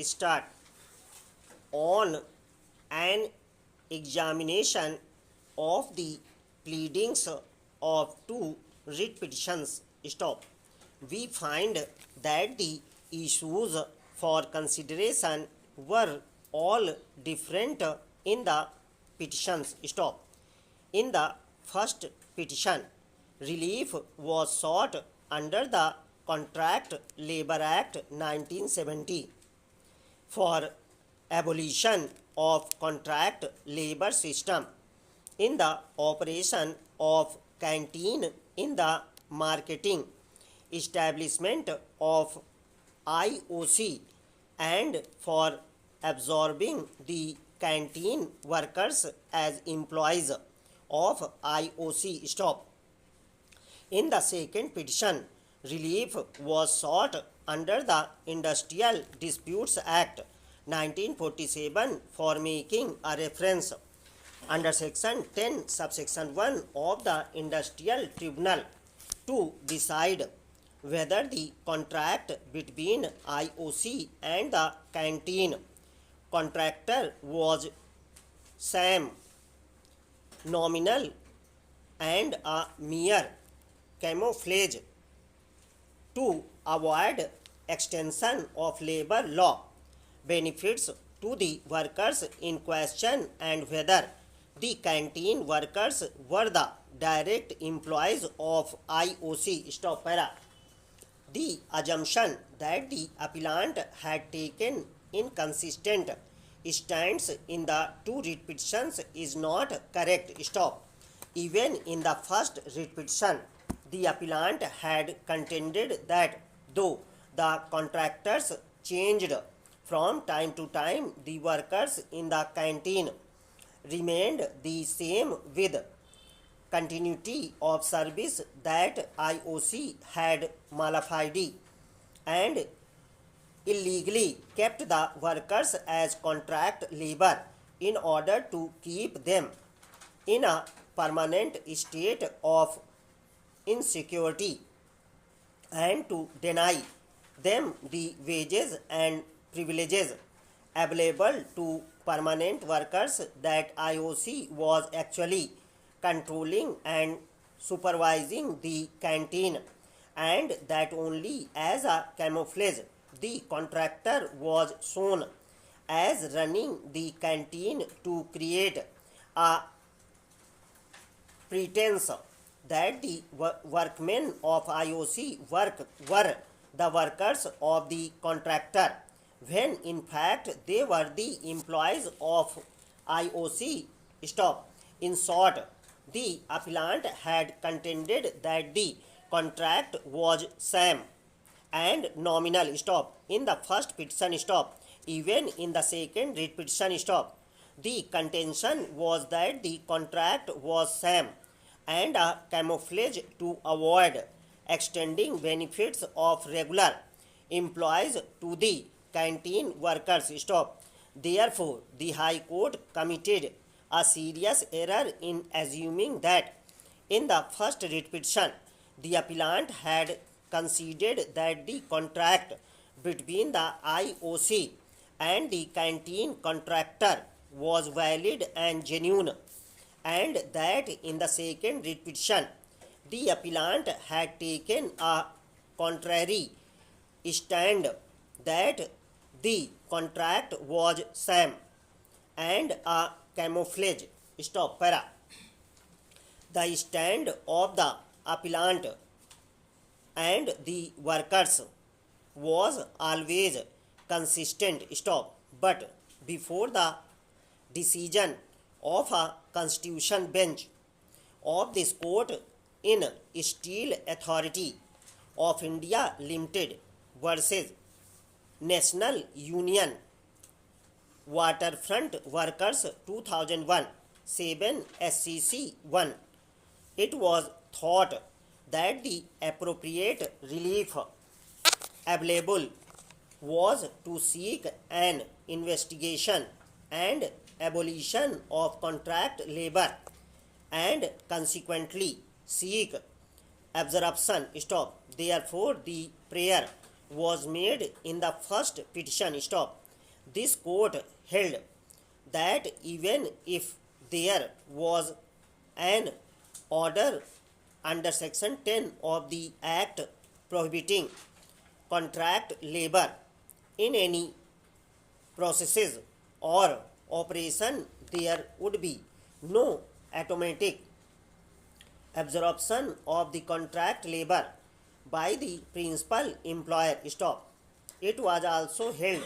start on an examination of the pleadings of two writ petitions. We find that the issues for consideration were all different in the petitions. In the first petition, relief was sought under the Contract Labour Act 1970 for abolition of contract labor system in the operation of canteen in the marketing establishment of IOC and for absorbing the canteen workers as employees of IOC. In the second petition, relief was sought under the Industrial Disputes Act 1947 for making a reference under section 10 subsection 1 of the Industrial Tribunal to decide whether the contract between IOC and the canteen contractor was sham, nominal, and a mere camouflage to avoid extension of labor law benefits to the workers in question and whether the canteen workers were the direct employees of IOC. Stop para. The assumption that the appellant had taken inconsistent stands in the two writ petitions is not correct. Stop. Even in the first writ petition, the appellant had contended that though the contractors changed from time to time, the workers in the canteen remained the same with continuity of service that IOC had modified and illegally kept the workers as contract labor in order to keep them in a permanent state of insecurity and to deny them the wages and privileges available to permanent workers that IOC was actually controlling and supervising the canteen, and that only as a camouflage the contractor was shown as running the canteen to create a pretense that the workmen of IOC were the workers of the contractor, when in fact they were the employees of IOC. In short, the appellant had contended that the contract was sham and nominal. In the first petition. Even in the second writ petition. The contention was that the contract was sham and a camouflage to avoid extending benefits of regular employees to the canteen workers. Therefore, the High Court committed a serious error in assuming that in the first writ petition, the appellant had conceded that the contract between the IOC and the canteen contractor was valid and genuine, and that in the second writ petition, the appellant had taken a contrary stand that the contract was sham and a camouflage. Para. The stand of the appellant and the workers was always consistent. But before the decision of a constitution bench of this court in Steel Authority of India Limited versus National Union Waterfront Workers 2001 7 SCC 1, it was thought that the appropriate relief available was to seek an investigation and abolition of contract labor and consequently seek absorption. Therefore, the prayer was made in the first petition. This court held that even if there was an order under Section 10 of the Act prohibiting contract labor in any processes or operation, there would be no automatic absorption of the contract labor by the principal employer. Stop. It was also held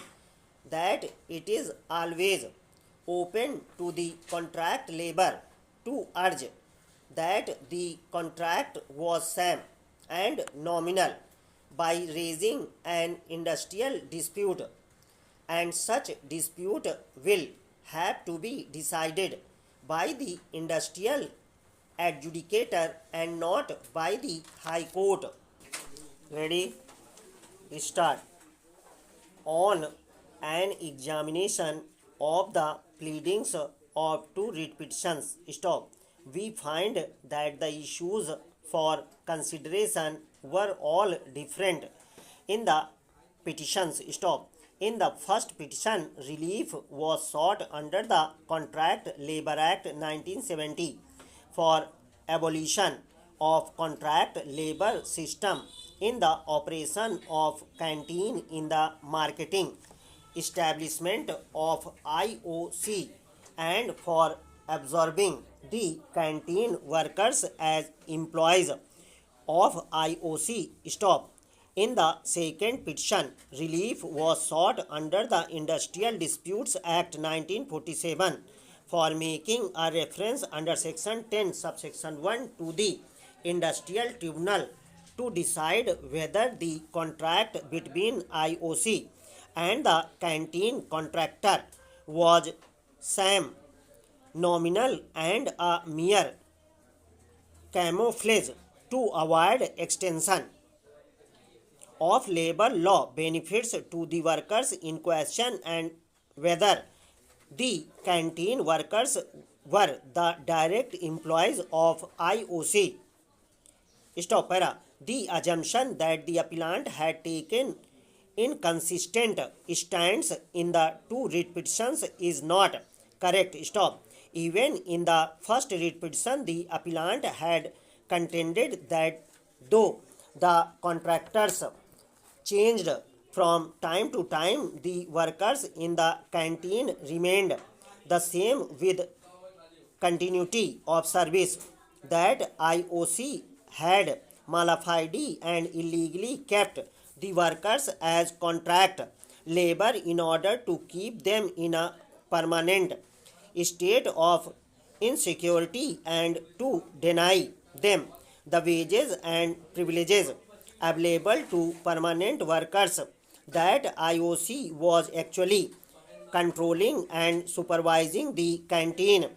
that it is always open to the contract labor to urge that the contract was sham and nominal by raising an industrial dispute, and such dispute will have to be decided by the industrial adjudicator and not by the High Court. Ready? Start. On an examination of the pleadings of two writ petitions, stop, we find that the issues for consideration were all different in the petitions. Stop. In the first petition, relief was sought under the Contract Labor Act 1970 for abolition of contract labor system in the operation of canteen in the marketing establishment of IOC and for absorbing the canteen workers as employees of IOC. Stop. In the second petition, relief was sought under the Industrial Disputes Act 1947 for making a reference under Section 10, subsection 1 to the Industrial Tribunal to decide whether the contract between IOC and the canteen contractor was sham, nominal, and a mere camouflage to avoid extension of labor law benefits to the workers in question, and whether the canteen workers were the direct employees of IOC. Stop. Para. The assumption that the appellant had taken inconsistent stands in the two writ petitions is not correct. Stop. Even in the first writ petition, the appellant had contended that though the contractors changed from time to time, the workers in the canteen remained the same with continuity of service, that IOC had malafide and illegally kept the workers as contract labor in order to keep them in a permanent state of insecurity and to deny them the wages and privileges available to permanent workers, that IOC was actually controlling and supervising the canteen,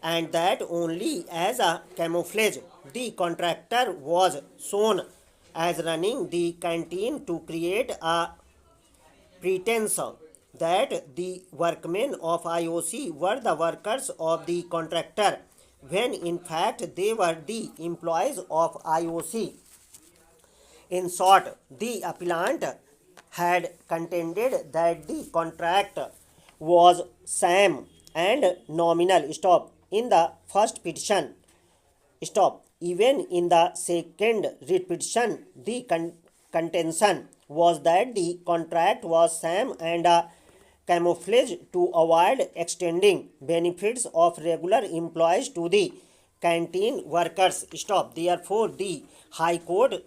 and that only as a camouflage the contractor was shown as running the canteen to create a pretense that the workmen of IOC were the workers of the contractor, when in fact they were the employees of IOC. In short, the appellant had contended that the contract was sham and nominal. Stop. In the first petition. Stop. Even in the second writ petition, the contention was that the contract was sham and a camouflage to avoid extending benefits of regular employees to the canteen workers. Stop. Therefore, the High Court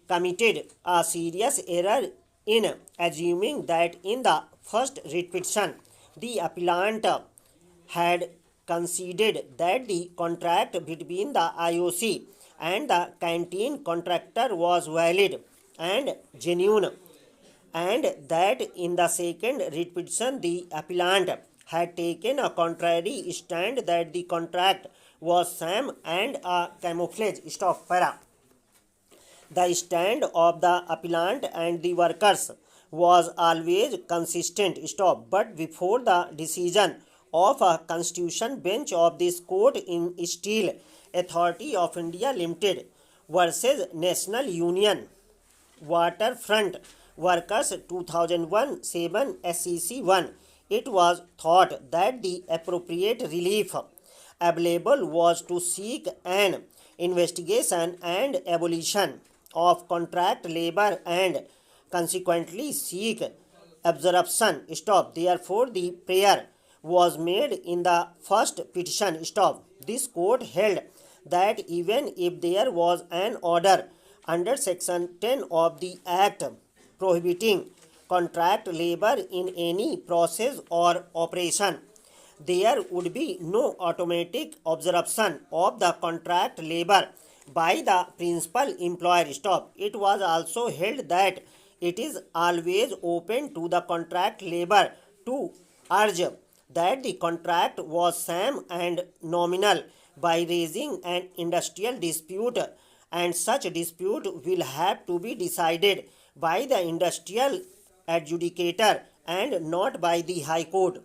committed a serious error in assuming that in the first writ petition, the appellant had conceded that the contract between the IOC and the canteen contractor was valid and genuine, and that in the second writ petition the appellant had taken a contrary stand that the contract was sham and a camouflage. Stop. Para. The stand of the appellant and the workers was always consistent. Stop. But before the decision of a constitution bench of this court in Steel Authority of India Limited versus National Union Waterfront Workers 2001-7 SEC 1, it was thought that the appropriate relief available was to seek an investigation and abolition of contract labor and consequently seek absorption. Stop. Therefore, the prayer was made in the first petition. Stop. This court held that even if there was an order under section 10 of the act prohibiting contract labor in any process or operation, there would be no automatic absorption of the contract labor by the principal employer. Stop. It was also held that it is always open to the contract labor to urge that the contract was sham and nominal by raising an industrial dispute, and such dispute will have to be decided by the industrial adjudicator and not by the High Court.